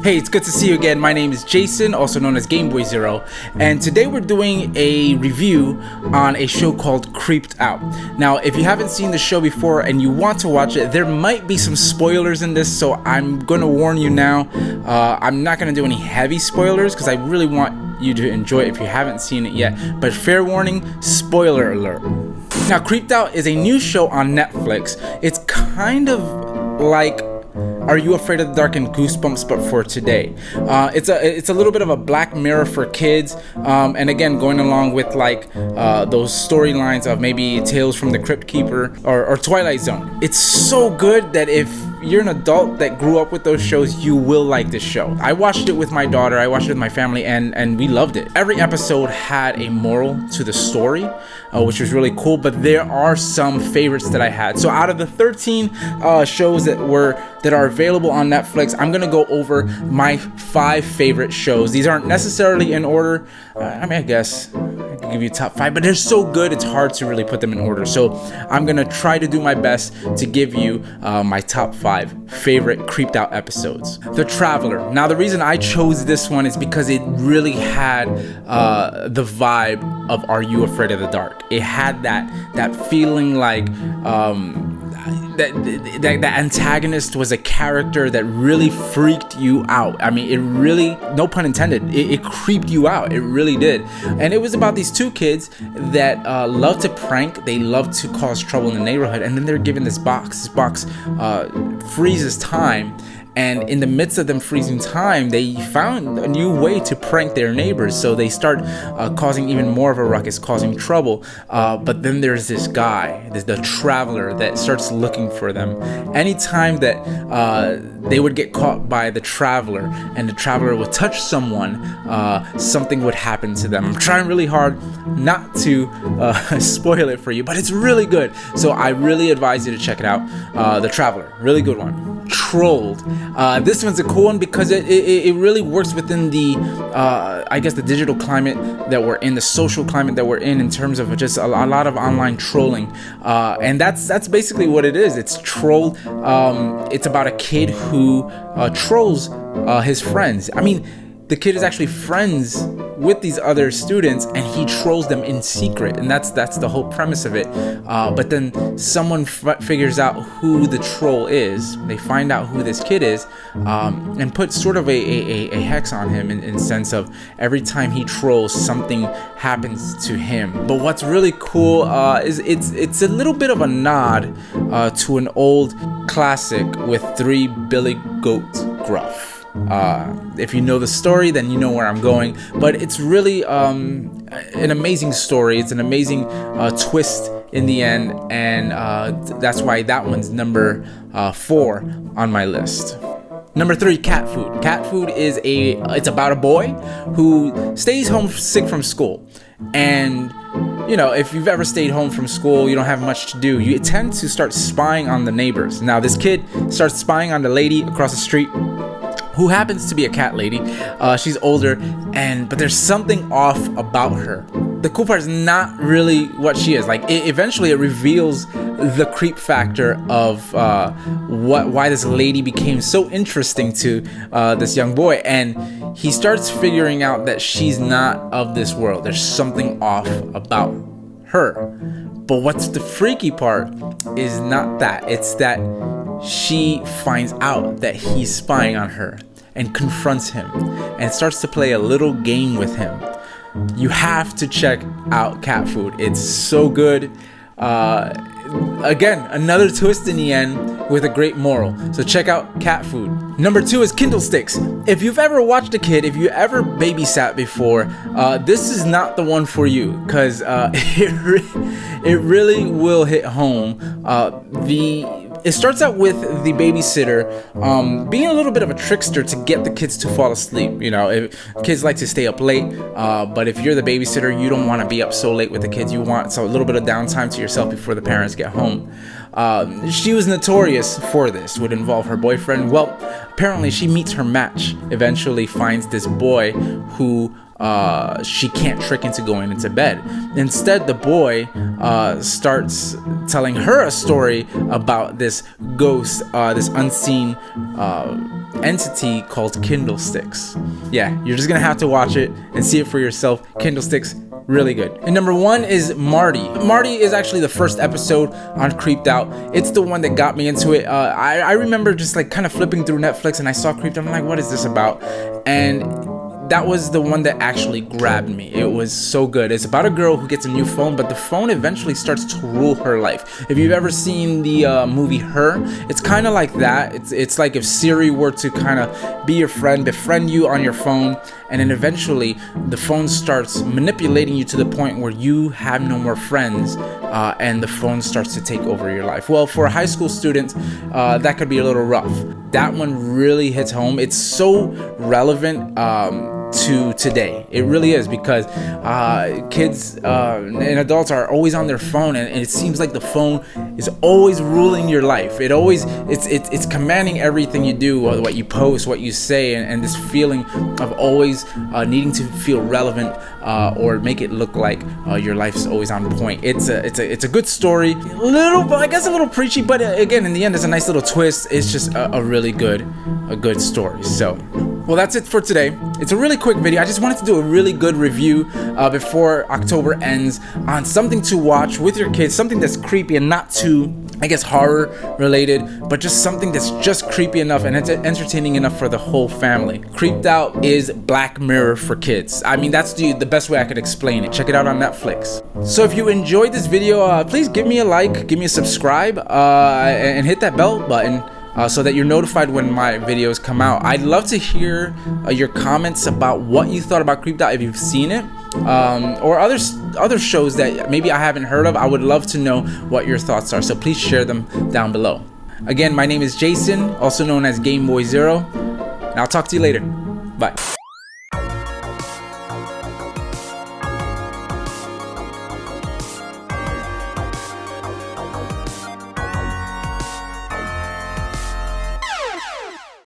Hey, it's good to see you again. My name is Jason, also known as GameBoyZero, and today we're doing a review on a show called Creeped Out. Now, if you haven't seen the show before and you want to watch it, there might be some spoilers in this, so I'm going to warn you now. I'm not going to do any heavy spoilers because I really want you to enjoy it if you haven't seen it yet, but fair warning, spoiler alert. Now, Creeped Out is a new show on Netflix. It's kind of like Are You Afraid of the Dark and Goosebumps, but for today. It's a little bit of a Black Mirror for kids, and again, going along with like those storylines of maybe Tales from the Crypt Keeper or Twilight Zone. It's so good that if you're an adult that grew up with those shows, you will like this show. I watched it with my daughter, I watched it with my family, and we loved it. Every episode had a moral to the story, which was really cool, but there are some favorites that I had. So out of the 13 shows that are available on Netflix, I'm gonna go over my 5 favorite shows. These aren't necessarily in order. I guess I could give you top 5, but they're so good it's hard to really put them in order. So I'm gonna try to do my best to give you my top 5 favorite Creeped Out episodes. The Traveler. Now, the reason I chose this one is because it really had the vibe of Are You Afraid of the Dark? It had that feeling like that antagonist was a character that really freaked you out. I mean, it really, no pun intended, it creeped you out. It really did. And it was about these 2 kids that love to prank. They love to cause trouble in the neighborhood. And then they're given this box. This box freezes time. And in the midst of them freezing time, they found a new way to prank their neighbors. So they start causing even more of a ruckus, causing trouble. But then there's this guy, the Traveler, that starts looking for them. Anytime that they would get caught by the Traveler and the Traveler would touch someone, something would happen to them. I'm trying really hard not to spoil it for you, but it's really good. So I really advise you to check it out. The Traveler, really good one. Trolled. This one's a cool one because it really works within the I guess the digital climate that we're in, the social climate that we're in terms of just a lot of online trolling, and that's basically what it is. It's Trolled. It's about a kid who trolls his friends. I mean, the kid is actually friends with these other students and he trolls them in secret, and that's the whole premise of it. But then someone figures out who the troll is. They find out who this kid is, and put sort of a hex on him in sense of every time he trolls, something happens to him. But what's really cool is it's a little bit of a nod to an old classic with 3 Billy Goat Gruff. If you know the story, then you know where I'm going. But it's really an amazing story. It's an amazing twist in the end, and that's why that one's number 4 on my list. Number 3, Cat Food. Cat Food is it's about a boy who stays home sick from school. And you know, if you've ever stayed home from school, you don't have much to do. You tend to start spying on the neighbors. Now, this kid starts spying on the lady across the street, who happens to be a cat lady. She's older, but there's something off about her. The cool part is not really what she is. Like, eventually it reveals the creep factor of why this lady became so interesting to this young boy, and he starts figuring out that she's not of this world. There's something off about her. But what's the freaky part is not that. It's that she finds out that he's spying on her and confronts him and starts to play a little game with him. You have to check out Cat Food. It's so good. Again, another twist in the end with a great moral. So check out Cat Food. Number 2 is Kindle Sticks. If you've ever watched a kid, if you ever babysat before, this is not the one for you, because it really will hit home. It starts out with the babysitter being a little bit of a trickster to get the kids to fall asleep. You know, if kids like to stay up late, but if you're the babysitter, you don't want to be up so late with the kids. You want a little bit of downtime to yourself before the parents get home. She was notorious for this. Would involve her boyfriend. Well, apparently she meets her match. Eventually finds this boy who she can't trick into going into bed. Instead, the boy starts telling her a story about this ghost, this unseen entity called Kindle Sticks. Yeah, you're just gonna have to watch it and see it for yourself. Kindle Sticks, really good. And number 1 is Marty. Marty is actually the first episode on Creeped Out. It's the one that got me into it. I remember just like kind of flipping through Netflix and I saw Creeped Out. I'm like, what is this about? And that was the one that actually grabbed me. It was so good. It's about a girl who gets a new phone, but the phone eventually starts to rule her life. If you've ever seen the movie Her, it's kind of like that. It's like if Siri were to kind of be your friend, befriend you on your phone, and then eventually the phone starts manipulating you to the point where you have no more friends, and the phone starts to take over your life. Well, for a high school student, that could be a little rough. That one really hits home. It's so relevant to today. It really is, because kids and adults are always on their phone, and it seems like the phone is always ruling your life. It's commanding everything you do, what you post, what you say, and this feeling of always needing to feel relevant or make it look like your life is always on point. It's a good story, I guess a little preachy, but again, in the end, it's a nice little twist. It's just a really good story. So, well, that's it for today. It's a really quick video. I just wanted to do a really good review before October ends on something to watch with your kids, something that's creepy and not too, I guess, horror related, but just something that's just creepy enough and entertaining enough for the whole family. Creeped Out is Black Mirror for kids. I mean, that's the best way I could explain it. Check it out on Netflix. So if you enjoyed this video, please give me a like, give me a subscribe, and hit that bell button. So that you're notified when my videos come out. I'd love to hear your comments about what you thought about Creeped Out, if you've seen it, or other shows that maybe I haven't heard of. I would love to know what your thoughts are, so please share them down below. Again, my name is Jason, also known as GameBoyZero, and I'll talk to you later. Bye.